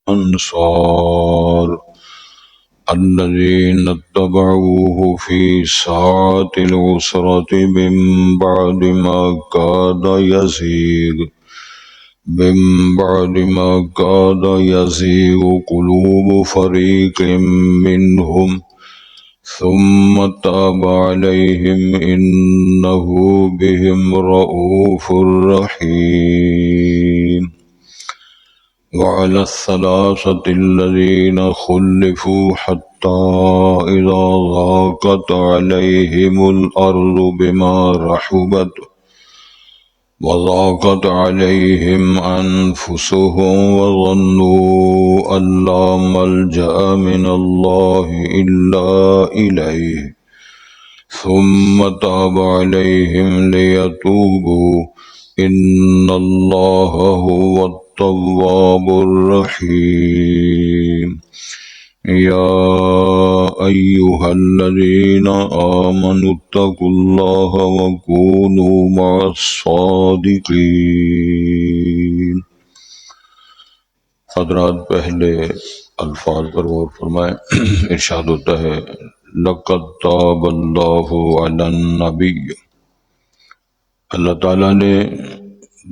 الأنصار الذين اتبعوه في ساعة العسرة من بعد ما كاد يزيغ قلوب فريق منهم ثم تاب عليهم إنه بهم رؤوف رحيم وعلى الثلاثة الذين خلفوا حتى إذا ضاقت عليهم الأرض بما رحبت وضاقت عليهم أنفسهم وظنوا أن لا ملجأ من الله إلا إليه ثم تاب عليهم ليتوبوا إن الله هو التواب الرحيم يا أيها الذين آمنوا اتقوا الله وكونوا مع الصادقين. حضرات پہلے الفاظ پر غور فرمائیں. ارشاد ہوتا ہے لقد تاب اللہ علی النبی. اللہ تعالیٰ نے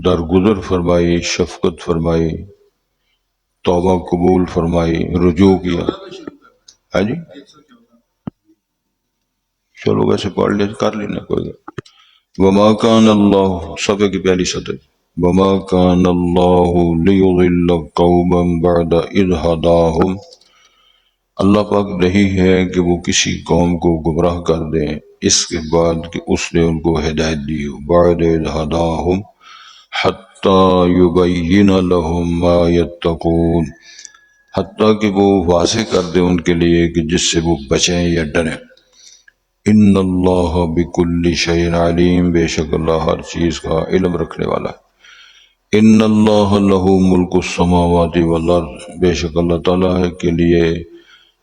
درگزر فرمائی، شفقت فرمائی، توبہ قبول فرمائی، رجوع کیا. ہاں جی چلو ویسے پڑھ لے کر لینا کوئی. وما کان اللہ، صفحے کی پہلی سطر. وما کان اللہ لیضل قوما بعد اذ ہداہم. اللہ پاک نہیں ہے کہ وہ کسی قوم کو گمراہ کر دیں اس کے بعد کہ اس نے ان کو ہدایت دی ہو. بعد اذ ہداہم حتی یبین لہم ما یتقون، حتیٰ کہ وہ واضح کر دے ان کے لیے کہ جس سے وہ بچیں یا ڈریں. ان اللہ بکل شیء علیم، بے شک اللہ ہر چیز کا علم رکھنے والا ہے. ان اللہ لہ ملک السماوات والارض، بے شک اللہ تعالیٰ کے لیے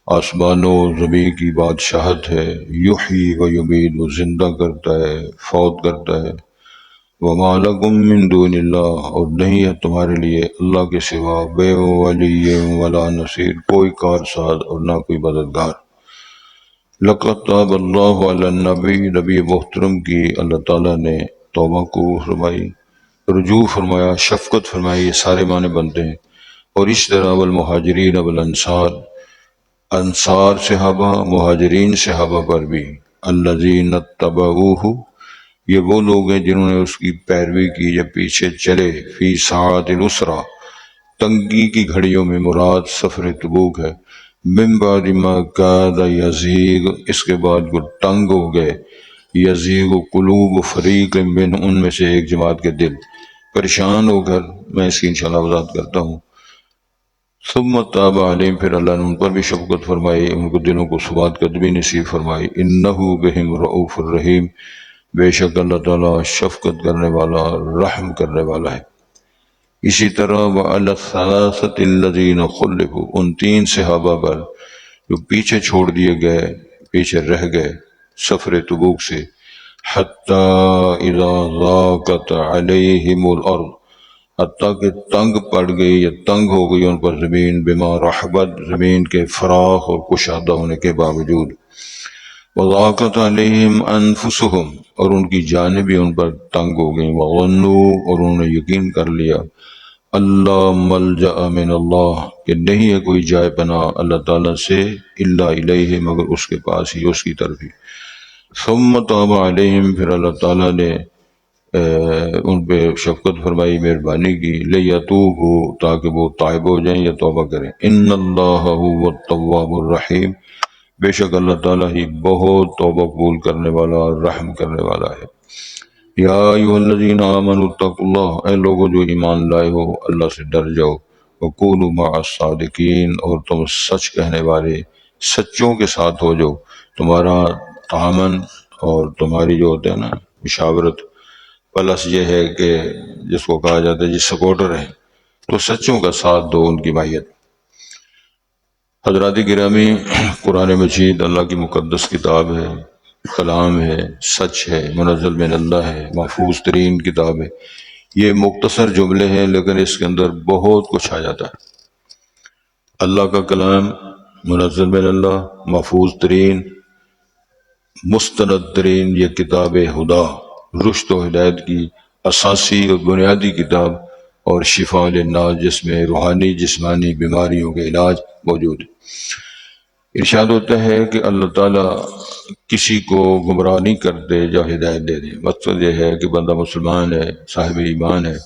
آسمانوں و زمین کی بادشاہت ہے. یحیی و یمیت، وہ زندہ کرتا ہے، فوت کرتا ہے. وما لکم من دون اللہ، اور نہیں ہے تمہارے لیے اللہ کے سوا بے ولی ولا نصیر، کوئی کارساز اور نہ کوئی مددگار. لقد تاب اللہ علی النبی، نبی محترم کی اللہ تعالیٰ نے توبہ کو فرمائی، رجوع فرمایا، شفقت فرمائی. یہ سارے معنی بنتے ہیں. اور اس طرح والمہاجرین والانصار، انصار صحابہ، مہاجرین صحابہ پر بھی. الذین اتبعوہ، یہ وہ لوگ ہیں جنہوں نے اس کی پیروی کی یا پیچھے چلے. فی ساعات العسرہ، تنگی کی گھڑیوں میں، مراد سفر تبوک ہے. من بعد ما کاد یزیغ، اس کے بعد وہ تنگ ہو گئے. یزیغ قلوب فریق من، ان میں سے ایک جماعت کے دل پریشان ہو کر. میں اس کی انشاءاللہ وضاحت کرتا ہوں. ثم تاب علیہم، پھر اللہ نے ان پر بھی شفقت فرمائی، ان کو دلوں کو ثبات قدمی نصیب فرمائی. انہ بہم رؤوف الرحیم، بے شک اللہ تعالیٰ شفقت کرنے والا، رحم کرنے والا ہے. اسی طرح وعلی الثلاثۃ الذین خلفوا، ان تین صحابہ پر جو پیچھے چھوڑ دیے گئے، پیچھے رہ گئے سفر تبوک سے. حتی اذا ضاقت علیہم الارض، حتیٰ کہ تنگ پڑ گئی یا تنگ ہو گئی ان پر زمین. بما رحبت، زمین کے فراخ اور کشادہ ہونے کے باوجود. وضاقت علیہم انفسہم، اور ان کی جانیں بھی ان پر تنگ ہو گئیں. وظنوا، اور انہوں نے یقین کر لیا. اللہ ملجأ من اللہ، کہ نہیں ہے کوئی جائے پناہ اللہ تعالیٰ سے، الا الیہ، مگر اس کے پاس ہی، اس کی طرف ہی. ثم تاب علیہم، پھر اللہ تعالیٰ نے ان پہ شفقت فرمائی، مہربانی کی. لیتوبوا، تاکہ وہ تائب ہو جائیں یا توبہ کریں. ان اللہ هو التواب الرحیم، بے شک اللہ تعالیٰ ہی بہت توبہ قبول کرنے والا اور رحم کرنے والا ہے. یا ایھا الذین آمنوا اتقوا اللہ، اے لوگوں جو ایمان لائے ہو اللہ سے ڈر جاؤ. وکونوا مع الصادقین، اور تم سچ کہنے والے، سچوں کے ساتھ ہو جاؤ. تمہارا تعامن اور تمہاری جو ہوتا ہے نا مشاورت، پلس یہ ہے کہ جس کو کہا جاتا ہے جی سپورٹر ہیں، تو سچوں کا ساتھ دو، ان کی مائیت. حضرات گرامی، قرآن مجید اللہ کی مقدس کتاب ہے، کلام ہے، سچ ہے، منزل من اللہ ہے، محفوظ ترین کتاب ہے. یہ مختصر جملے ہیں لیکن اس کے اندر بہت کچھ آ جاتا ہے. اللہ کا کلام منزل من اللہ، محفوظ ترین، مستند ترین یہ کتاب خدا، رشد و ہدایت کی اساسی اور بنیادی کتاب، اور شفاء للناس، جس میں روحانی جسمانی بیماریوں کے علاج موجود ہے۔ ارشاد ہوتا ہے کہ اللہ تعالیٰ کسی کو گمراہ نہیں کرتے جو ہدایت دے دے۔ مقصد یہ ہے کہ بندہ مسلمان ہے، صاحب ایمان ہے،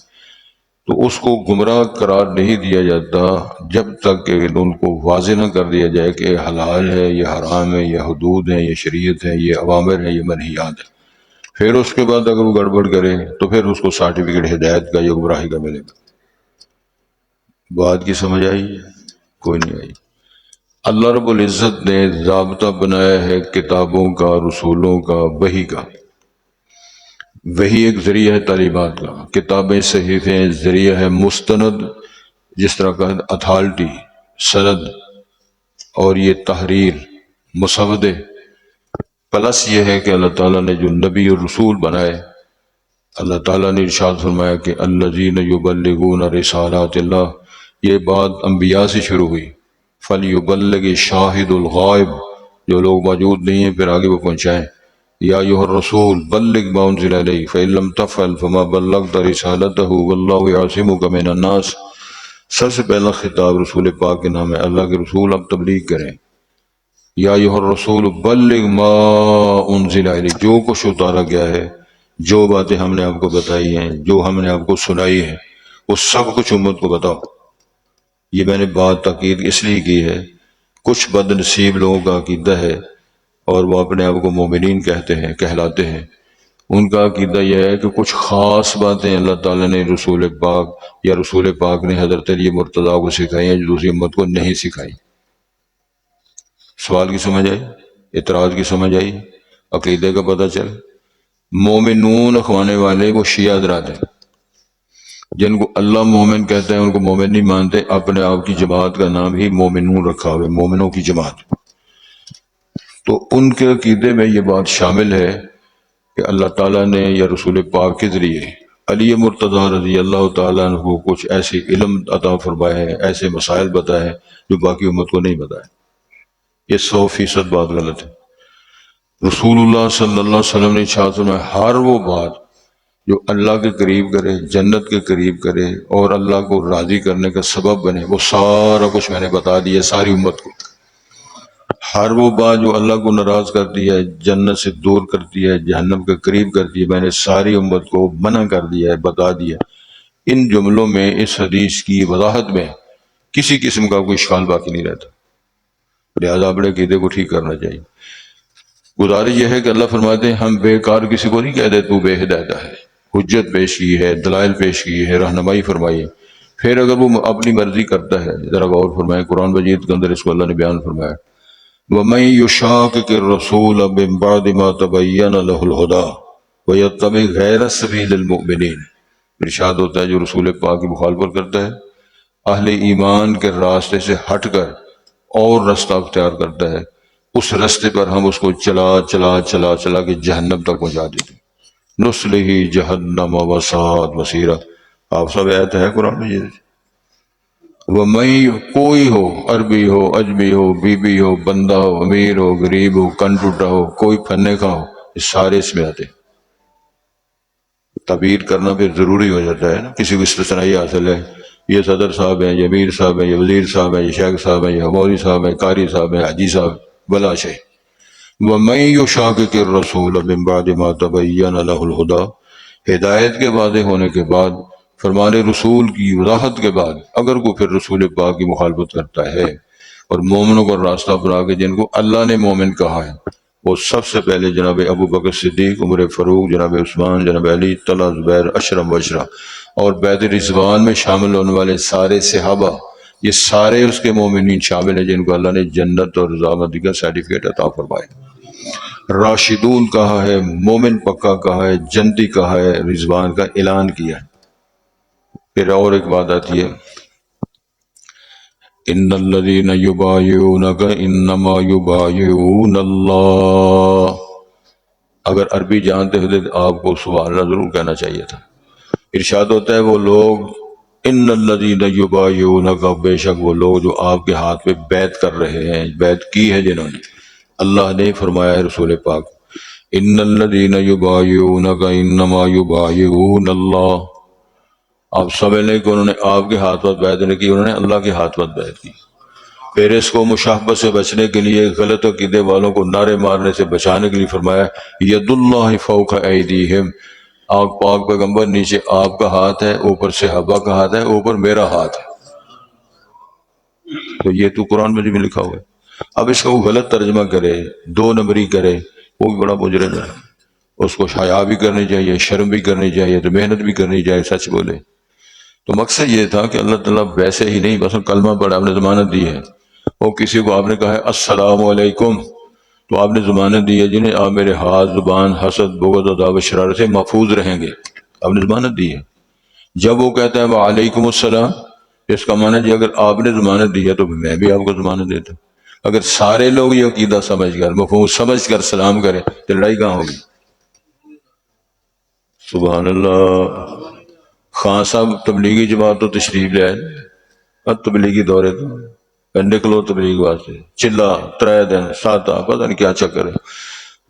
تو اس کو گمراہ قرار نہیں دیا جاتا جب تک کہ ان کو واضح نہ کر دیا جائے کہ یہ حلال ہے، یہ حرام ہے، یہ حدود ہے، یہ شریعت ہے، یہ اوامر ہے، یہ منہیات ہے۔ پھر اس کے بعد اگر وہ گڑبڑ کرے تو پھر اس کو سرٹیفکیٹ ہدایت کا یا گمراہی کا ملے گا۔ بات کی سمجھ آئی؟ کوئی نہیں آئی؟ اللہ رب العزت نے ضابطہ بنایا ہے کتابوں کا، رسولوں کا، وحی کا۔ وحی ایک ذریعہ ہے تعلیمات کا، کتابیں صحیفیں ذریعہ ہے مستند، جس طرح کا اتھارٹی، سند، اور یہ تحریر، مسودے۔ پلس یہ ہے کہ اللہ تعالیٰ نے جو نبی اور رسول بنائے، اللہ تعالیٰ نے ارشاد فرمایا کہ الذین یبلغون رسالات اللہ، یہ بات انبیاء سے شروع ہوئی۔ فلیبلغ شاہد الغائب، جو لوگ موجود نہیں ہیں پھر آگے وہ پہنچائیں۔ یا ایھا الرسول بلغ ما انزل الیک فإن لم تفعل فما بلغت رسالتہ واللہ یعصمک من الناس۔ سب سے پہلا خطاب رسول پاک کے نام ہے، اللہ کے رسول اب تبلیغ کریں۔ یا ایھا الرسول بلغ ما انزل الیک، جو کچھ اتارا گیا ہے، جو باتیں ہم نے آپ کو بتائی ہیں، جو ہم نے آپ کو سنائی ہیں، وہ سب کچھ امت کو بتاؤ۔ یہ میں نے بات تاکید اس لیے کی ہے، کچھ بد نصیب لوگوں کا عقیدہ ہے اور وہ اپنے آپ کو مومنین کہتے ہیں، کہلاتے ہیں، ان کا عقیدہ یہ ہے کہ کچھ خاص باتیں اللہ تعالیٰ نے رسول پاک یا رسول پاک نے حضرت علی مرتضیٰ کو سکھائی ہیں جو دوسری امت کو نہیں سکھائی۔ سوال کی سمجھ آئی؟ اعتراض کی سمجھ آئی؟ عقیدے کا پتہ چل۔ مومنون اخوانے والے وہ شیعہ حضرات ہیں، جن کو اللہ مومن کہتے ہیں ان کو مومن نہیں مانتے، اپنے آپ کی جماعت کا نام ہی مومنون رکھا ہوئے، مومنوں کی جماعت۔ تو ان کے عقیدے میں یہ بات شامل ہے کہ اللہ تعالیٰ نے یا رسول پاک کے ذریعے علی مرتضیٰ رضی اللہ تعالیٰ عنہ کو کچھ ایسے علم عطا فرمائے ہیں، ایسے مسائل بتائے ہیں جو باقی امت کو نہیں بتائے۔ یہ 100% بات غلط ہے۔ رسول اللہ صلی اللہ علیہ وسلم نے ارشاد فرمایا، ہر وہ بات جو اللہ کے قریب کرے، جنت کے قریب کرے اور اللہ کو راضی کرنے کا سبب بنے، وہ سارا کچھ میں نے بتا دیا ساری امت کو۔ ہر وہ بات جو اللہ کو ناراض کرتی ہے، جنت سے دور کرتی ہے، جہنم کے قریب کرتی ہے، میں نے ساری امت کو منع کر دیا ہے، بتا دیا۔ ان جملوں میں، اس حدیث کی وضاحت میں کسی قسم کا کوئی اشکال باقی نہیں رہتا، لہذا اپنے عقیدے کو ٹھیک کرنا چاہیے۔ گزارش یہ ہے کہ اللہ فرماتے ہیں ہم بیکار کسی کو نہیں کہتے تو بے ہدایت ہے، حجت پیش کی ہے، دلائل پیش کی ہے، رہنمائی فرمائی ہے۔ پھر اگر وہ اپنی مرضی کرتا ہے، ذرا غور فرمائیں، قرآن مجید کے اندر اس کو اللہ نے بیان فرمایا، وَمَن يُشَاقِقِ الرَّسُولَ مِن بَعْدِ مَا تَبَيَّنَ لَهُ الْهُدَىٰ وَيَتَّبِعْ غَيْرَ سَبِيلِ الْمُؤْمِنِينَ۔ ارشاد ہوتا ہے جو رسول پاک کی مخالفت کرتا ہے، اہل ایمان کے راستے سے ہٹ کر اور رستہ اختیار کرتا ہے، اس رستے پر ہم اس کو چلا چلا چلا چلا کے جہنم تک پہنچا دیتے ہیں۔ نُصْلِهِ جَهَنَّمَ وَسَاءَتْ مَصِيرًا۔ آپ سب آیت ہے قرآن مجید۔ وَمَن، کوئی ہو، عربی ہو، اجمی ہو، بی بی ہو، بندہ ہو، امیر ہو، غریب ہو، کن ٹوٹا ہو، کوئی پھنے کا ہو، یہ سارے اس میں آتے ہیں۔ تعبیر کرنا پھر ضروری ہو جاتا ہے نا، کسی کو استثنائی حاصل ہے، یہ صدر صاحب ہیں، یہ امیر صاحب ہیں، یہ وزیر صاحب ہیں، یہ شیخ صاحب ہیں، یہ مولوی صاحب ہیں، قاری صاحب ہیں، حاجی صاحب، بلا شے۔ وَمَن يُشَاقِقِ الرَّسُولَ مِن بَعْدِ مَا تَبَيَّنَ لَهُ الْهُدَىٰ، ہدایت کے واضح ہونے کے بعد، فرمان رسول کی وضاحت کے بعد، اگر کوئی پھر رسول پاک کی مخالفت کرتا ہے اور مومنوں کو راستہ اپنا کے جن کو اللہ نے مومن کہا ہے، وہ سب سے پہلے جناب ابو بکر صدیق، عمر فاروق، جناب عثمان، جناب علی، طلحہ، زبیر، اشرم واشرہ، اور بیعت رضوان میں شامل ہونے والے سارے صحابہ، یہ سارے اس کے مومنین شامل ہیں جن کو اللہ نے جنت اور رضامندی کا سرٹیفکیٹ عطا فرمائے۔ راشدون کہا ہے، مومن پکا کہا ہے، جنتی کہا ہے، رضوان کا اعلان کیا ہے۔ پھر اور ایک بات آتی ہے، ان الذین یبایعونک انما یبایعون اللہ۔ اگر عربی جانتے ہوتے تو آپ کو سبحان اللہ ضرور کہنا چاہیے تھا۔ ارشاد ہوتا ہے وہ لوگ ان الذین یبایعونک، بے شک وہ لوگ جو آپ کے ہاتھ پہ بیعت کر رہے ہیں، بیعت کی ہے جنہوں نے، اللہ نے فرمایا ہے رسول پاک، ان الذین یبایعونک انما یبایعون اللہ، آپ سمجھ لیں کہ انہوں نے آپ کے ہاتھ پر بیعت نہیں کی، انہوں نے اللہ کے ہاتھ پر بیعت کی۔ پھر اس کو مشابہت سے بچنے کے لیے، غلط عقیدے والوں کو نعرے مارنے سے بچانے کے لیے فرمایا ید اللہ فوق ایدیہم، آپ پاک پیغمبر نیچے آپ کا ہاتھ ہے، اوپر صحابہ کا ہاتھ ہے، اوپر میرا ہاتھ ہے۔ تو یہ تو قرآن میں بھی لکھا ہوا ہے۔ اب اس کا وہ غلط ترجمہ کرے، دو نمبری کرے، وہ بھی بڑا مجرم ہے۔ اس کو حیا بھی کرنی چاہیے، شرم بھی کرنی چاہیے، تو محنت بھی کرنی چاہیے، سچ بولے۔ تو مقصد یہ تھا کہ اللہ تعالیٰ ویسے ہی نہیں، بس کلمہ پڑھا، آپ نے ضمانت دی ہے، وہ کسی کو آپ نے کہا ہے السلام علیکم، تو آپ نے ضمانت دی ہے جنہیں آپ میرے ہاتھ، زبان، حسد، بغض، عداوت، شرارت سے محفوظ رہیں گے، آپ نے ضمانت دی ہے۔ جب وہ کہتا ہے وعلیکم السلام، اس کا معنی جی اگر آپ نے ضمانت دی ہے تو میں بھی آپ کو ضمانت دیتا ہوں۔ اگر سارے لوگ یہ عقیدہ سمجھ کر، مفہوم سمجھ کر سلام کریں تو لڑائی کہاں ہوگی؟ سبحان اللہ۔ خان صاحب تبلیغی جماعت تو تشریف لے آئے، اب تبلیغی دورے تو نکلو تبلیغ واسطے، چلا 3 دن 7 پتہ نہیں کیا چکر ہے۔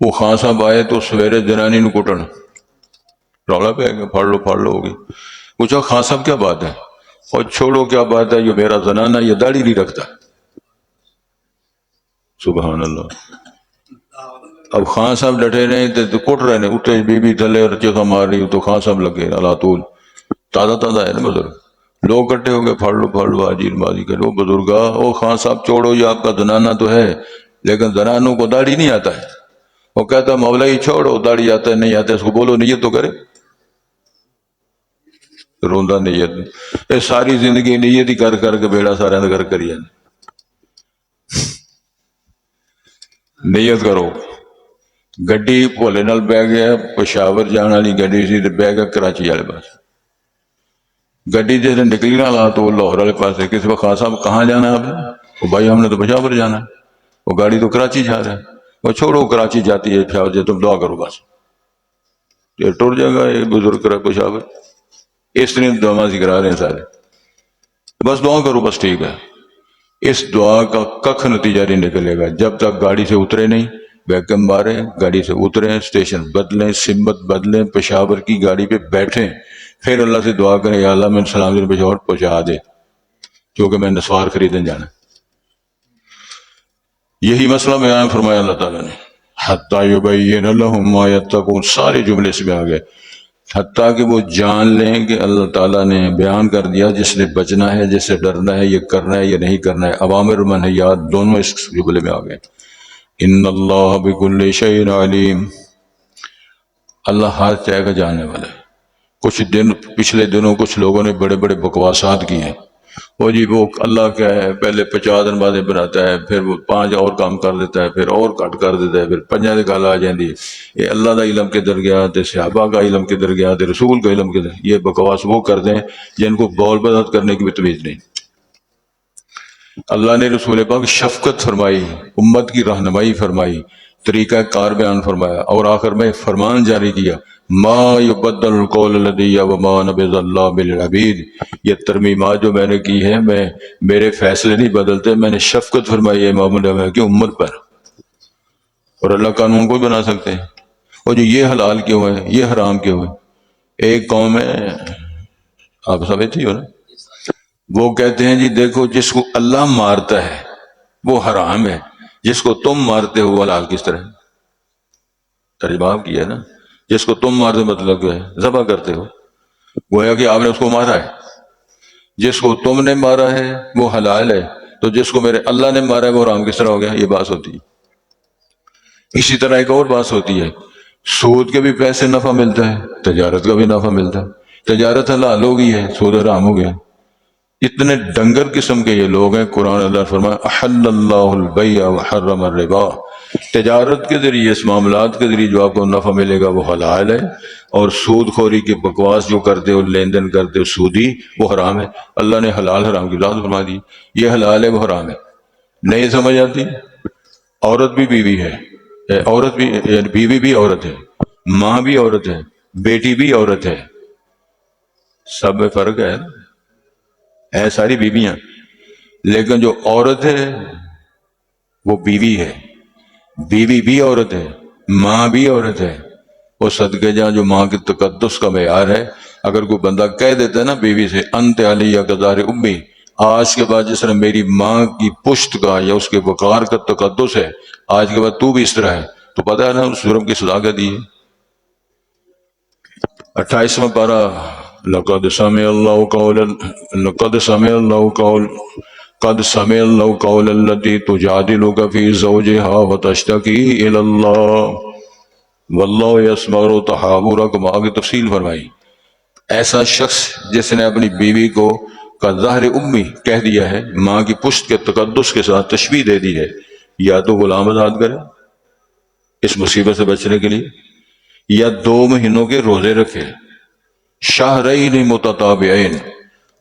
وہ خان صاحب آئے تو سویرے جنانی نو کٹن، رولا پہ گیا، پھاڑ لو ہوگی۔ پوچھا خان صاحب کیا بات ہے؟ اور چھوڑو کیا بات ہے، یہ میرا زنانہ یہ داڑھی نہیں رکھتا۔ سبحان اللہ۔ اب خان صاحب ڈٹے رہے تو کٹ رہے نے، اٹھے بی بی تھلے اور چیخا مار رہی تو خان صاحب لگے اللہ طول، تازہ ہے نا بزرگ، لوگ کٹھے ہو گئے، پھاڑ لو آجیر بازی کرو، بزرگا او خان صاحب چھوڑو، یہ آپ کا زنانہ تو ہے لیکن زنانوں کو داڑھی نہیں آتا ہے۔ وہ کہتا مولا ہی چھوڑو، داڑھی آتا ہے نہیں آتا، اس کو بولو نیت تو کرے، روندا نیت یہ ساری زندگی نیت ہی کر کر کے بیڑا سارا کر کری ہے۔ نیت کرو۔ گڈی بھولے نال بہ گیا، پشاور جان والی گڈی سی تے بہ گیا کراچی والے پاس، گڈی جیسے نکلی نہ لا تو لاہور والے پاس، کسی وقت خان صاحب کہاں جانا ہے آپ نے؟ وہ بھائی ہم نے تو پشاور جانا ہے، وہ گاڑی تو کراچی جا رہا ہے۔ وہ چھوڑو کراچی جاتی ہے پشاور جائے، تم دعا کرو بس، یہ ٹر جائے گا، یہ بزرگ کرا پشاور، اس طرح دعا کرا رہے ہیں سارے، بس دعا کرو بس، ٹھیک ہے۔ اس دعا کا ککھ نتیجہ نہیں نکلے گا جب تک گاڑی سے اترے نہیں، ویکم مارے، گاڑی سے اتریں، اسٹیشن بدلیں، سمت بدلیں، پشاور کی گاڑی پہ بیٹھیں، پھر اللہ سے دعا کریں یا اللہ میں سلام دن پشاور پہنچا دے کیونکہ میں نسوار خریدنے جانا۔ یہی مسئلہ بیان فرمایا اللہ تعالیٰ نے، حتیٰ یبین لہم ما یتقون، سارے جملے سے میں آ گئے، حتیٰ کہ وہ جان لیں کہ اللہ تعالیٰ نے بیان کر دیا جس نے بچنا ہے، جس سے ڈرنا ہے، یہ کرنا ہے، یہ نہیں کرنا ہے، عوامر و منہیات دونوں اس جملے میں آ گئے۔ ان اللہ بکل شیء علیم، اللہ ہر چیز کا جاننے والا ہے۔ پچھلے دنوں کچھ لوگوں نے بڑے بڑے بکواسات کی ہیں، وہ جی وہ اللہ کیا ہے، پہلے 50 نمازیں بناتا ہے، پھر وہ 5 اور کام کر دیتا ہے، پھر اور کٹ کر دیتا ہے، پھر 5 کی گل آ جاتی ہے، یہ اللہ کا علم کدھر گیا، تے صحابہ کا علم کدھر گیا، تے رسول کا علم کدھر، یہ بکواس وہ کر دیں جن کو بول بات کرنے کی بھی تمیز نہیں۔ اللہ نے رسول پاک شفقت فرمائی، امت کی رہنمائی فرمائی، طریقہ کار بیان فرمایا، اور آخر میں فرمان جاری کیا ما یبدل القول لدی وما نبذ اللہ بالعبید، یہ ترمیمات جو میں نے کی ہے، میرے فیصلے نہیں بدلتے، میں نے شفقت فرمائی ہے امام الانبیاء کی امت پر، اور اللہ قانون کو بنا سکتے ہیں۔ اور جو یہ حلال کیوں ہے، یہ حرام کیوں ہے، ایک قوم ہے، آپ سمجھتے ہو نا، وہ کہتے ہیں جی دیکھو جس کو اللہ مارتا ہے وہ حرام ہے، جس کو تم مارتے ہو حلال کس طرح؟ ترجمہ کیا ہے نا، جس کو تم مارتے مطلب کیا ہے، ذبح کرتے ہو، گویا کہ آپ نے اس کو مارا ہے، جس کو تم نے مارا ہے وہ حلال ہے، تو جس کو میرے اللہ نے مارا ہے وہ حرام کس طرح ہو گیا؟ یہ بات ہوتی ہے۔ اسی طرح ایک اور بات ہوتی ہے، سود کے بھی پیسے نفع ملتا ہے، تجارت کا بھی نفع ملتا ہے، تجارت حلال ہو گئی ہے، سود حرام ہو گیا۔ اتنے ڈنگر قسم کے یہ لوگ ہیں، قرآن اللہ فرمایا احل اللہ البیع وحرم الربا، تجارت کے ذریعے، اس معاملات کے ذریعے جو آپ کو نفع ملے گا وہ حلال ہے، اور سود خوری کی بکواس جو کرتے ہو، لین دین کرتے ہو سودی، وہ حرام ہے۔ اللہ نے حلال حرام کی ذات فرما دی، یہ حلال ہے وہ حرام ہے۔ نہیں سمجھ آتی؟ عورت بھی بیوی ہے، عورت بھی یعنی بیوی بھی عورت ہے، ماں بھی عورت ہے، بیٹی بھی عورت ہے، سب میں فرق ہے نا۔ ہے ساری بیویاں، لیکن جو عورت ہے وہ بیوی ہے، بیوی بھی عورت ہے، ماں بھی عورت ہے۔ وہ صدقے جہاں جو ماں کے تقدس کا معیار ہے، اگر کوئی بندہ کہہ دیتا ہے نا بیوی سے انت علیہ کظہر امی، آج کے بعد جس طرح میری ماں کی پشت کا یا اس کے وقار کا تقدس ہے، آج کے بعد تو بھی اس طرح ہے، تو پتہ ہے نا اس جرم کی سزا کیا دی ہے؟ 28واں پارہ، لقد سمع اللہ قول لقد سمع اللہ قول قد سمع اللہ قول التي تجادلك في زوجها وتشتكي الى اللہ واللہ یسمع تحاورکم، آگے تفصیل فرمائی۔ ایسا شخص جس نے اپنی بیوی کو کا ظاہر امی کہہ دیا ہے، ماں کی پشت کے تقدس کے ساتھ تشبیہ دے دی ہے، یا تو غلام آزاد کرے اس مصیبت سے بچنے کے لیے، یا 2 مہینوں کے روزے رکھے، شہرین متتابعین،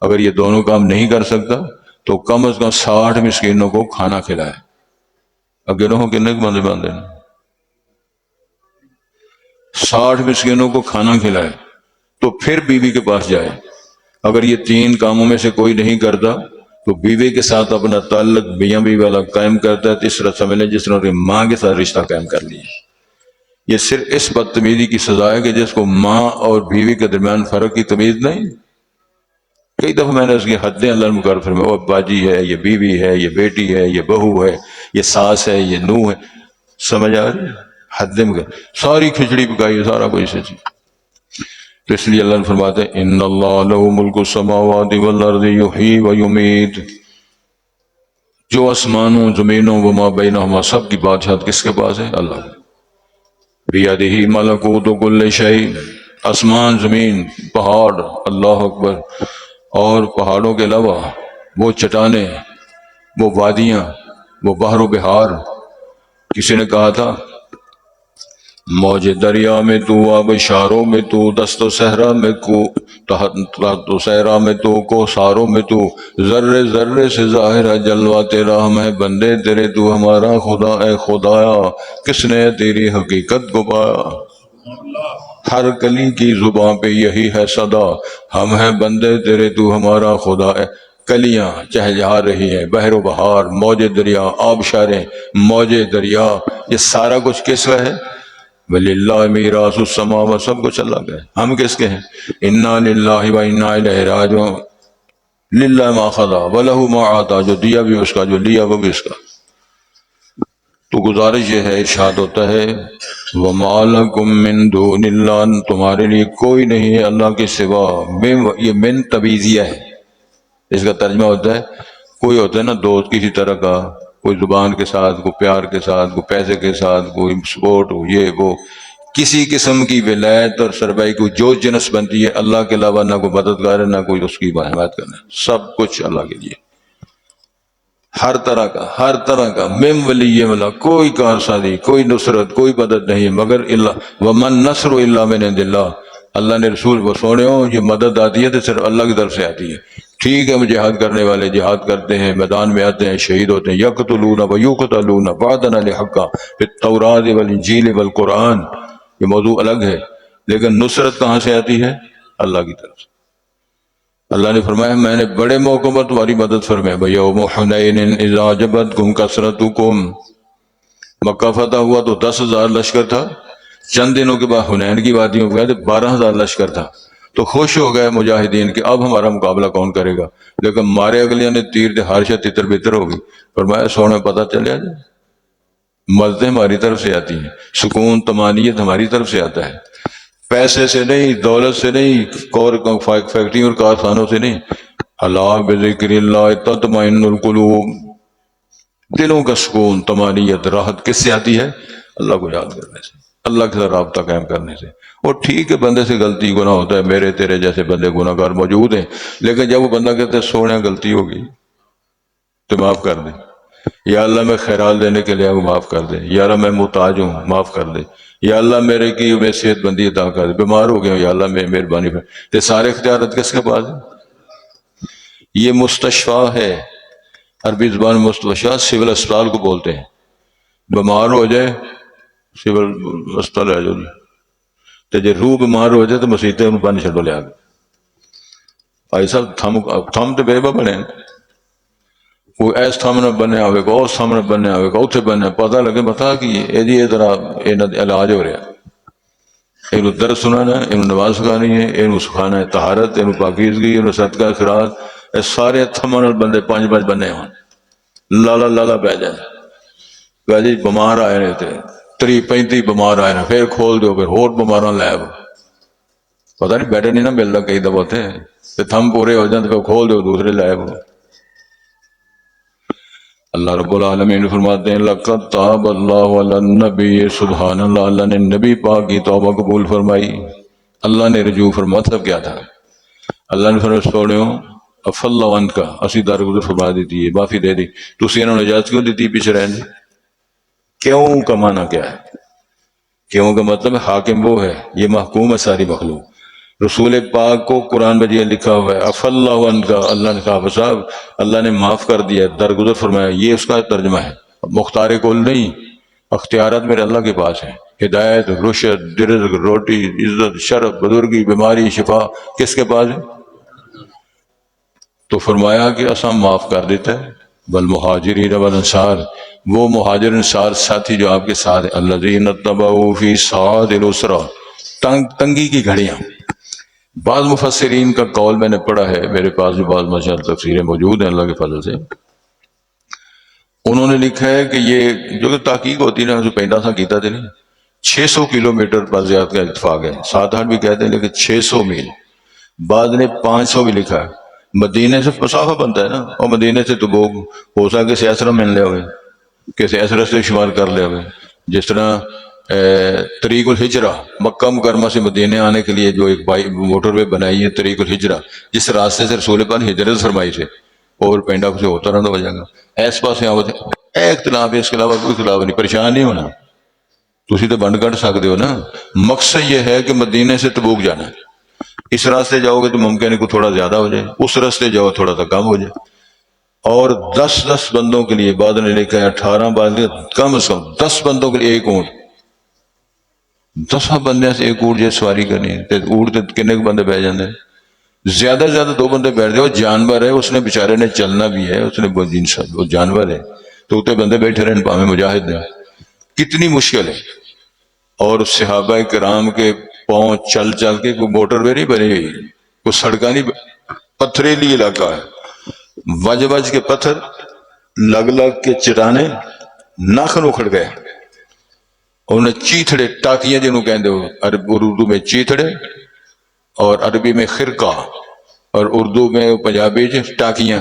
اگر یہ دونوں کام نہیں کر سکتا تو کم از کم 60 مسکینوں کو کھانا کھلائے۔ اب گنوں کتنے کے بندے باندھے ہیں؟ 60 مسکینوں کو کھانا کھلائے، تو پھر بیوی کے پاس جائے۔ اگر یہ 3 کاموں میں سے کوئی نہیں کرتا تو بیوی کے ساتھ اپنا تعلق میاں بیوی والا قائم کرتا ہے، اس طرح سمجھ لیں جس طرح ماں کے ساتھ رشتہ قائم کر لیا۔ یہ صرف اس بدتمیزی کی سزا ہے کہ جس کو ماں اور بیوی کے درمیان فرق کی تمیز نہیں۔ کئی دفعہ میں نے اس کی حدیں اللہ مقرر فرمایا، وہ باجی ہے، یہ بیوی ہے، یہ بیٹی ہے، یہ بہو ہے، یہ ساس ہے، یہ نوح ہے، سمجھ آ رہی ہے؟ حدیں مقرر، ساری کھچڑی پکائی ہے، سارا کچھ سچی۔ تو اس لیے اللہ نے فرماتے ہیں ان اللہ لہ ملک السماوات والارض یحیی و یمیت، جو آسمانوں زمینوں وما بینہما سب کی بادشاہت کس کے پاس ہے؟ اللہ۔ بیدہ ملکوت کل شیء، آسمان زمین پہاڑ، اللہ اکبر، اور پہاڑوں کے علاوہ وہ چٹانیں، وہ وادیاں، وہ بحر و بحار۔ کسی نے کہا تھا موج دریا میں تو، آب شاروں میں تو، دست و صحرا میں کو، تحت و صحرا میں تو، کوثاروں میں تو، ذرے ذرے سے ظاہر ہے جلوہ تیرا، ہم ہے بندے تیرے تو ہمارا خدا، اے خدایا کس نے تیری حقیقت کو پایا، ہر کلی کی زباں پہ یہی ہے صدا، ہم ہیں بندے تیرے تو ہمارا خدا ہے۔ کلیاں چہجہا رہی ہیں، بحر و بہار، موج دریا، آبشاریں، موج دریا، یہ سارا کچھ کس کا ہے؟ وَلِلَّهِ مِيرَاثُ السَّمَاوَاتِ، سب کچھ اللہ کا ہے، ہم کس کے ہیں؟ اِنَّا لِلَّهِ وَإِنَّا إِلَيْهِ رَاجِعُونَ، لِلَّهِ مَا أَخَذَ وَلَهُ مَا أَعْطَىٰ، جو دیا بھی اس کا، جو لیا وہ بھی اس کا۔ تو گزارش یہ ہے، ارشاد ہوتا ہے وَمَا لَكُم مِّن دُونِ اللَّهِ، تمہارے لیے کوئی نہیں ہے اللہ کے سوا، یہ من تبیزیہ ہے، اس کا ترجمہ ہوتا ہے کوئی ہوتا ہے نا دوست کسی طرح کا، کوئی زبان کے ساتھ، کوئی پیار کے ساتھ، کوئی پیسے کے ساتھ، کوئی سپورٹ، یہ وہ، کسی قسم کی ولایت اور سربراہی کو جو جنس بنتی ہے اللہ کے علاوہ نہ کوئی مددگار ہے، نہ کوئی اس کی حمایت کرنا ہے، سب کچھ اللہ کے لیے، ہر طرح کا مم ولی ولا، کوئی کارسازی، کوئی نصرت، کوئی مدد نہیں مگر اللہ، ومن نصر الا من عند اللہ، اللہ نے رسول کو سونے ہو یہ مدد آتی ہے تو صرف اللہ کی طرف سے آتی ہے۔ ٹھیک ہے، جہاد کرنے والے جہاد کرتے ہیں، میدان میں آتے ہیں، شہید ہوتے ہیں، یقتلون و یقتلون وعدا علی حقا فی التوراۃ والانجیل والقرآن، یہ موضوع الگ ہے، لیکن نصرت کہاں سے آتی ہے؟ اللہ کی طرف سے۔ اللہ نے فرمایا میں نے بڑے موقعوں پر تمہاری مدد فرمایا، وَيَوْمُ حُنَيْنٍ إِذْ أَعْجَبَتْكُمْ كَثْرَتُكُمْ، مکہ فتح ہوا تو 10,000 لشکر تھا، چند دنوں کے بعد حنین کی وادیوں میں گئے تو 12,000 لشکر تھا، تو خوش ہو گئے مجاہدین کہ اب ہمارا مقابلہ کون کرے گا، لیکن مارے اگلیوں نے تیر ہارشہ تتر بتر ہو گئی۔ فرمایا سونے پتہ چلے جائے، مددیں ہماری طرف سے آتی ہیں، سکون طمانینت ہماری طرف سے آتا ہے، پیسے سے نہیں، دولت سے نہیں، فیکٹریوں اور کارخانوں سے نہیں۔ اللہ بذکر اللہ تطمئن القلوب، دلوں کا سکون، طمانینت، راحت کس سے آتی ہے؟ اللہ کو یاد کرنے سے، اللہ کے ساتھ رابطہ قائم کرنے سے۔ اور ٹھیک ہے بندے سے غلطی گناہ ہوتا ہے، میرے تیرے جیسے بندے گناہ گار موجود ہیں، لیکن جب وہ بندہ کہتا ہے سونے غلطی ہوگی تو معاف کر دے، یا اللہ میں خیرات دینے کے لیے معاف کر دے، یا اللہ میں محتاج ہوں معاف کر دے، یا اللہ میرے کی میں صحت مندی عطا کر دے، بیمار ہو گیا ہوں یا اللہ میں مہربانی پر، یہ سارے اختیارات کس کے پاس ہیں؟ یہ مستشفیٰ ہے، عربی زبان میں مستشفیٰ سول اسپتال کو بولتے ہیں، بیمار ہو جائے سول اسپتال آ جاؤ، تو جب روح بیمار ہو جائے تو مسیطیں ان پانی چھڑو لے آگے، ایسا تھم تو بے بنے کوئی ایس تھم نہ بنیا ہوئے گا اس تھم نہ بنیا ہوئے گا اتنے بنیا پتہ لگے بتا کہ یہ ذرا یہ علاج ہو رہا یہ درد سنانا ہے یہ نماز سکھانی ہے یہ سکھانا ہے طہارت یہ پاکیزگی یہ صدقہ خیرات یہ سارے تھمن بندے 5 بنے ہوں لالا لالا پی جائے جی بمار آئے نے تھے 30-35 بمار آئے نا پھر کھول دو پھر ہور بماراں لے پتہ نہیں بیٹھے نہیں نا ملتا کئی دفعہ تے تھم پورے ہو جاتے پھر کھول دو دوسرے لے اللہ رب العالمین فرماتے ہیں لقد تاب اللہ علی النبی سبحان اللہ اللہ نے نبی پاک کی توبہ قبول فرمائی اللہ نے رجوع فرما مطلب کیا تھا اللہ نے فرمایا سوڑیوں اف اللہ عنہ کا اسی درگزر فرما دیتی ہے معافی دے دی تسی انہوں نے اجازت کیوں دیتی پیچھے رہنے کیوں کا معنی کیا ہے کیوں کا مطلب حاکم وہ ہے یہ محکوم ہے ساری مخلوق رسول پاک کو قرآن میں یہ لکھا ہوا ہے اف اللہ عنہ کا اللہ نے کہا صاحب اللہ نے معاف کر دیا درگزر فرمایا یہ اس کا ترجمہ ہے مختار کل نہیں اختیارات میرے اللہ کے پاس ہیں ہدایت رشد رزق روٹی عزت شرف بزرگی بیماری شفا کس کے پاس ہے تو فرمایا کہ اسام معاف کر دیتا ہے بل مہاجرین والانصار وہ مہاجر انصار ساتھی جو آپ کے ساتھ ہیں الذین اتبعوا فی سعاد الاسرہ تنگی کی گھڑیاں بعض مفسرین کا قول میں نے پڑھا ہے میرے پاس بھی بعض مشاہیر تفسیریں موجود ہیں اللہ کے فضل سے انہوں نے لکھا ہے کہ یہ جو کہ تحقیق ہوتی ہے نا جو پہندا سا کیتا تھے نہیں 600 کلومیٹر پر زیادہ کا اتفاق ہے 7-8 بھی کہتے ہیں لیکن 600 میل بعض نے 500 بھی لکھا ہے مدینے سے مسافہ بنتا ہے نا اور مدینے سے تو وہ ہو سکے سیاسرہ مل لے ہوئے کہ سیاسرہ سے شمار کر لے ہوئے جس طرح طریق الحجرہ مکہ مکرمہ سے مدینے آنے کے لیے جو ایک موٹر وے بنائی ہے طریق الحجرہ جس راستے سے رسول پاک نے ہجرت فرمائی تھے اور پینڈا سے ہوتا رہنا ہو جائے گا ایس پاس سے آوت ہے اختلاف ہے اس کے علاوہ کوئی اختلاف نہیں پریشان نہیں ہونا تسی تو بند کر سکتے ہو نا مقصد یہ ہے کہ مدینے سے تبوک جانا ہے اس راستے جاؤ گے تو ممکن ہے کہ تھوڑا زیادہ ہو جائے اس راستے جاؤ تھوڑا سا کم ہو جائے اور 10 بندوں کے لیے بعد نے لکھا ہے 18 بندے کم از کم 10 بندوں کے لیے ایک اونٹ 10 بندے سے ایک اونٹ جیسے سواری کرنی ہے اونٹ کنے بندے بیٹھ جاندے زیادہ سے زیادہ 2 بندے بیٹھ جائے وہ جانور ہے اس نے بیچارے نے چلنا بھی ہے اس نے وہ جانور ہے تو اتنے بندے بیٹھے رہے پاویں مجاہد نے کتنی مشکل ہے اور صحابہ کرام کے پاؤں چل چل کے کوئی موٹر وے نہیں بنی ہوئی کوئی سڑکیں نہیں پتھریلی علاقہ ہے وج وج کے پتھر لگ لگ کے چٹانے ناخن اکھڑ گئے انہیں چیتھڑے ٹاکیاں جنہوں کہندے ہو اردو میں چیتھڑے اور عربی میں خرقہ اور اردو میں پنجابی ٹاکیاں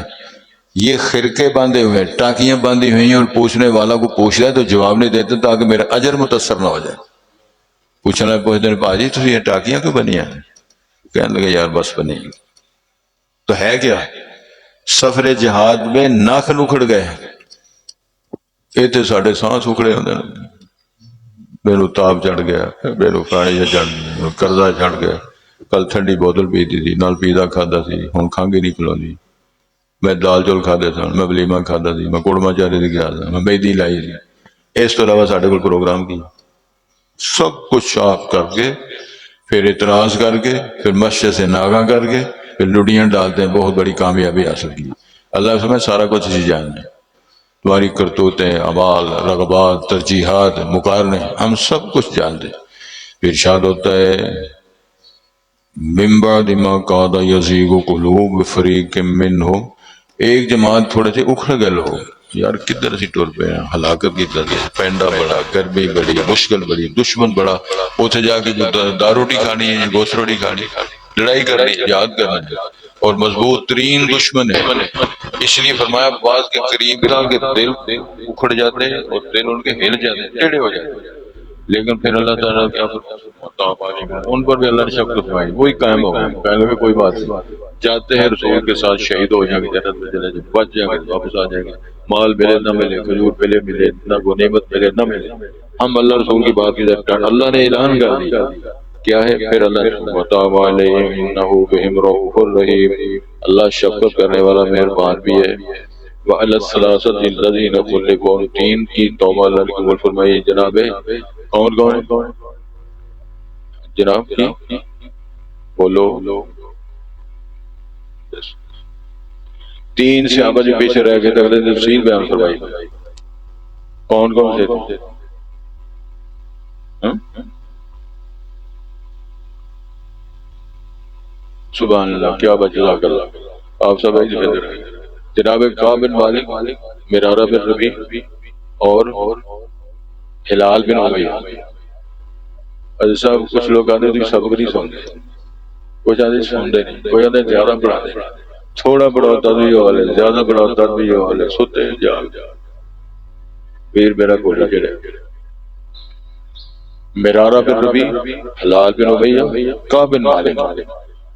یہ خرقے باندھے ہوئے ہیں ٹاکیاں باندھی ہوئی ہیں اور پوچھنے والا کو پوچھتا ہے تو جواب نہیں دیتے تاکہ میرا اجر متاثر نہ ہو جائے پوچھنا پوچھتے ہیں باجی تو یہ ٹاکیاں کیوں بنی ہیں کہنے لگے یار بس بنی تو ہے کیا سفر جہاد میں ناخن اکھڑ گئے یہ تو ساڑھے سانس اکھڑے ہوتے ہیں میرے تاپ چڑھ گیا میرے پانی چڑھ گیا قرضہ چڑھ گیا کل ٹھنڈی بوتل پیتی تھی نال پیزا کھادا سی ہوں کھانگی نہیں کھلوندی میں دال چول کھادے سا میں ولیمہ کھادا سی میں قورمہ چارے دی گیا تھا میں مہندی لائی تھی اس تو علاوہ ساڈے کول پروگرام کی سب کچھ آپ کر کے پھر اعتراض کر کے پھر مسجد سے ناغہ کر کے پھر لڑیاں ڈالتے ہیں بہت بڑی کامیابی حاصل کی اللہ سمجھ سارا کچھ اسی جاننا ہے تمہاری کرتوتیں اعمال رغبات ترجیحات مقارنے ہم سب کچھ جانتے ہیں پھر ارشاد ہوتا ہے من بعد ما قاد یزیغ قلوب فریق منہم ایک جماعت تھوڑے سے اکھڑ گئے لوگ یار کدھر سی ٹور پہ ہیں ہلاکت کی طرح پینڈا بڑا گرمی بڑی مشکل بڑی دشمن بڑا اتنے جا کے جو دار روٹی کھانی ہے گوشت روٹی کھانی لڑائی کرنی یاد کرنا ہے اور مضبوط ترین دشمن ہے اس لیے فرمایا بعض کے قریب کے دل اکھڑ جاتے ہیں اور دل ان کے ہل جاتے ہیں ٹیڑھے ہو جاتے ہیں لیکن پھر اللہ تعالیٰ کیا ان پر بھی اللہ نے شفقت فرمائی وہی قائم ہو گئے پہلے میں کوئی بات نہیں جاتے ہیں رسول کے ساتھ شہید ہو جائیں گے جنت میں چلے جائیں بچ جائیں گے واپس آ جائیں گے مال ملے نہ ملے کھجور ملے ملے نہ غنیمت ملے نہ ملے ہم اللہ رسول کی بات کی طرف اللہ نے اعلان کر دیا کیا ہے پھر اللہ نے وتاب علیہم انہ بہم رؤوف الرحیم اللہ شفقت کرنے والا مہربان بھی ہے وعلی الثلاثۃ الذین خلفوا تین کی توبہ اللہ نے قبول فرمائی جناب کون کون جناب کی بولو تین صحابہ جو پیچھے رہ گئے تھے اگلے دن تفصیل بیان فرمائی. کون کون سے تھے؟ سبحان اللہ، کیا جزاک اللہ، آپ سب ایک بہتر ہیں. جناب کعب بن مالک، مرارہ بن ربیع اور ہلال بن امیہ. حضرت صاحب کچھ لوگ آتے تھے سبق نہیں سنتے، کچھ آتے سنتے نہیں، کوئی آتے زیادہ پڑھا دے، تھوڑا بڑا ہوتا تو یہ حال ہے، زیادہ بڑا ہوتا تو یہ حال ہے، سوتے جاگ پیر میرا کولی جڑے. مرارہ بن ربیع، ہلال بن امیہ، کعب بن مالک.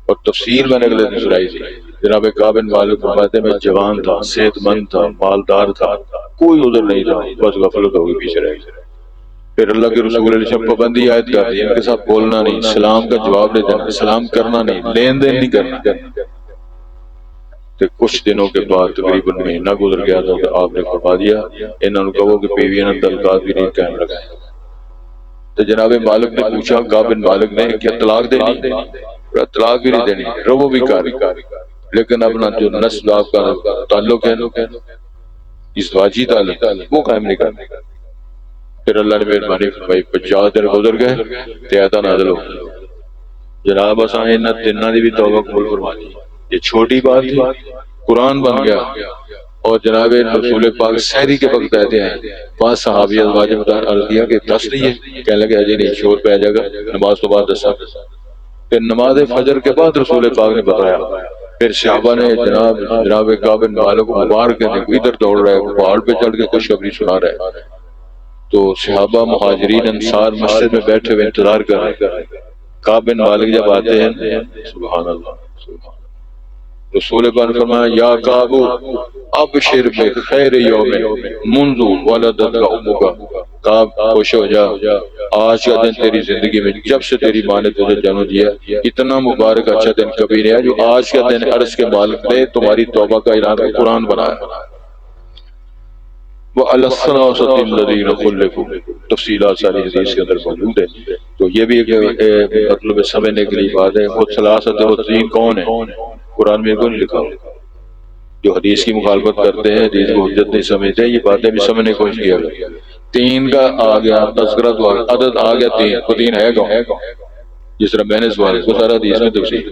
اور تفسیر میں نے اگلے دن سنائی تھی. جناب کعب بن مالک فرماتے میں جوان تھا، صحت مند تھا، مالدار تھا، کوئی عذر نہیں تھا، بس غفلت ہو گئی، پیچھے رہ گئی. پھر اللہ کے رسول علیہ وسلم پابندی عائد کر دی، ان کے ساتھ بولنا نہیں، سلام کا جواب نہیں دینا، سلام کرنا نہیں، لین دین نہیں کرنا. تو کچھ دنوں کے بعد تقریباً مہینہ گزر گیا تھا تو آپ نے فرما دیا انہوں نے کہو کہ بیویاں نے تعلقات بھی نہیں قائم رکھا. تو جناب مالک نے پوچھا، کعب بن مالک نے، کیا طلاق دینی؟ طلاق بھی نہیں دینی، ربو بھی کاری، لیکن اپنا جو نسل آپ کا تعلق ہے ازدواجی تعلق وہ قائم نہیں کرنا. پھر اللہ نے مہربانی فرمائی، 50 دن گزر گئے تے آیت نازل ہو. جناب اساں انہاں تیناں دی بھی توبہ قبول فرما دی. یہ چھوٹی بات تھی، قرآن بن گیا. اور جناب رسول پاک سحری کے وقت کہتے ہیں 5 صحابی ازواج مطہرہ عرض کیا کہ 10 نہیں ہے، کہنے لگے اجے نہیں، شور پہ آ جائے گا، نماز تو بعد 10. پھر نماز فجر کے بعد رسول پاک نے بتایا. پھر صحابہ نے جناب کعب بن مالک کو مبارک کہتے ہیں، ادھر دوڑ رہا ہے، پہاڑ پہ چڑھ کے خوشخبری سنا رہا ہے. تو صحابہ مہاجرین انصار مسجد میں بیٹھے ہوئے انتظار کر رہے ہیں. کعب بن مالک جب آتے ہیں، سبحان اللہ، سبحان اللہ، رسول پاک نے فرمایا یا کعب ابشر بخیر یوم منذ ولدتک امک. کعب خوش ہو جا، آج کا دن تیری زندگی میں جب سے تیری ماں نے تجھے جنم دیا اتنا مبارک اچھا دن کبھی نہیں ہے جو آج کا دن. عرش کے مالک نے تمہاری توبہ کا اعلان قرآن بنایا. وَعَلَى الثَّلَاثَةِ الَّذِينَ خُلِّفُوا، تفصیلات ساری حدیث کے اندر موجود ہے. تو یہ بھی ایک مطلب سمجھنے کے لیے بات ہے. وہ ثلاثت و تین کون ہیں؟ قرآن میں کون لکھا ہو؟ جو حدیث کی مخالفت کرتے ہیں، حدیث کو حجت نہیں سمجھتے، یہ باتیں بھی سمجھنے کی کوشش کیا گیا. 3 کا آ گیا تذکرہ، تو عدد آ گیا 3 کو. 3 ہے کون؟ جس طرح میں نے سوال کو سارا حدیث میں تفصیل.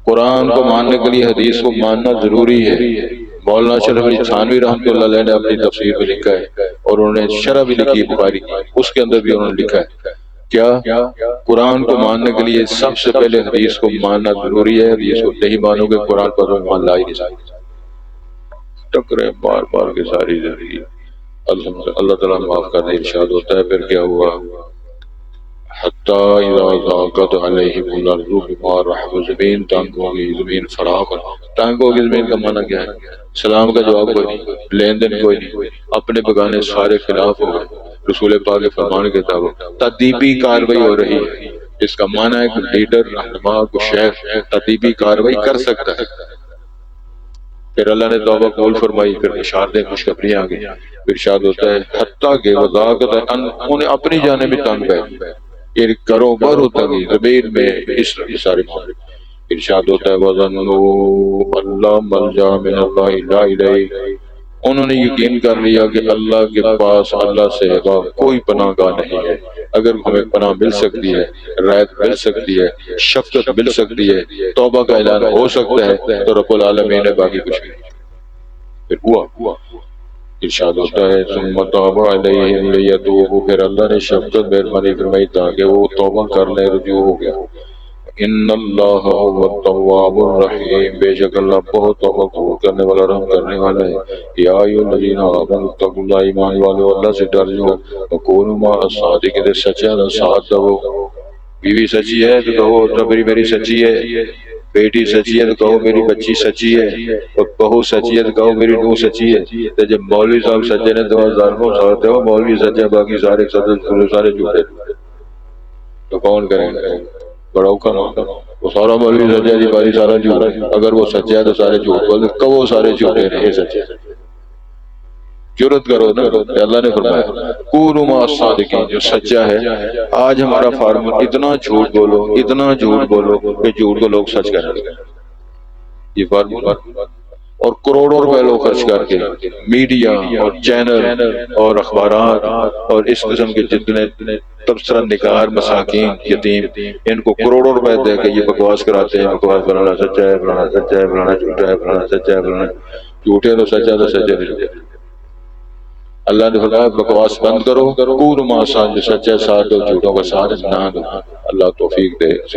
قرآن کو ماننے کے لیے حدیث کو ماننا ضروری ہے. مولانا شرف علی تھانوی رحمۃ اللہ علیہ نے اپنی تفسیر میں لکھا ہے، اور انہوں نے شرح بھی لکھی بخاری، اس کے اندر بھی انہوں نے لکھا ہے کیا قرآن کو ماننے کے لیے سب سے پہلے حدیث کو ماننا ضروری ہے. حدیث کو نہیں مانو گے قرآن پر ایمان لا ہی نہیں سکتے. ٹکرے بار بار کے ساری زندگی. الحمدللہ اللہ تعالیٰ معاف کرنے ارشاد ہوتا ہے. پھر کیا ہوا؟ حتی اذا ضاقت علیہم الارض بما رحبت، زمین تنگ ہوگی، زمین فراخ. تنگ ہوگی زمین کا معنی کیا ہے؟ سلام کا جواب کوئی نہیں، لین دین کوئی نہیں، اپنے بگانے سارے خلاف ہو گئے. رسول پاک کے فرمان کے تابع تدبیری کاروائی ہو رہی ہے. اس کا معنی ہے کہ لیڈر، رہنما، کو شیخ تدبیری کاروائی کر سکتا ہے. پھر اللہ نے توبہ قبول فرمائی. پھر بشارتیں، خوشخبریاں آ گئی. ارشاد ہوتا ہے حتیٰ کہ وضاقت انہیں اپنی جانب بھی تنگ ہے، یہ کرو بر ہوتا گئی زمین میں. اس سارے معاملے ارشاد ہوتا ہے وَظَنُّوا اللہ ملجا من اللہ لا الیہ، انہوں نے یقین کر لیا کہ اللہ کے پاس، اللہ سے کوئی پناہ گاہ نہیں ہے. اگر ہمیں پناہ مل سکتی ہے، رعایت مل سکتی ہے، شفقت مل سکتی ہے، توبہ کا اعلان ہو سکتا ہے، تو رب العالمین نے باقی کچھ نہیں. پھر ہوا. ارشاد ہوتا ہے ثم تاب علیہم لیتوبوا، پھر اللہ نے شفقت مہربانی فرمائی تاکہ وہ توبہ کر لیں، رجوع ہو گیا. ان اللہ هو التواب الرحیم، بے شک اللہ بہت توبہ قبول کرنے والا، رحم کرنے والا ہے. یا ایھا الذین آمنوا اتقوا اللہ، ایمان والو اللہ سے ڈر جو، وکونوا مع الصادقین، سچے کا ساتھ دو. بیوی سچی ہے تو کہو ربری میری سچی ہے، بیٹی سچی ہے تو کہو میری بچی سچی ہے، اور بہو سچی ہے تو کہو میری نوح سچی ہے. تو جب مولوی صاحب سچے نے تو ظالموں ساتھ ہو، مولوی سچے باقی سارے جھوٹے، تو کون کریں گے؟ بڑا اوکھا. وہ سارا مولوی سچا جی، باقی سارا جھوٹ. اگر وہ سچا ہے تو سارے جھوٹ بولتے، کہو سارے جھوٹے نہیں، یہ سچے. جرت کرو نا. اللہ نے فرمایا کونوا مع الصادقین، جو سچا ہے. آج ہمارا فارمول اتنا جھوٹ بولو، اتنا جھوٹ بولو کہ جھوٹ کو لوگ سچ کریں گے. یہ فارمول. اور کروڑوں روپے لوگ خرچ کر کے میڈیا اور چینل اور اخبارات اور اس قسم کے جتنے تبصرہ نگار مساکین یتیم ان کو کروڑوں روپے دے کے یہ بکواس کراتے ہیں، بکواس فلانا سچا ہے، فلانا سچا ہے، فلانا جھوٹا ہے، فلانا سچا ہے، فلانا جھوٹے تو سچا تو سچا نہیں۔ اللہ نے فرمایا بکواس بند کرو، پورا سچا ساتھ دو، جھوٹوں کا ساتھ نہ دو۔ اللہ توفیق دے۔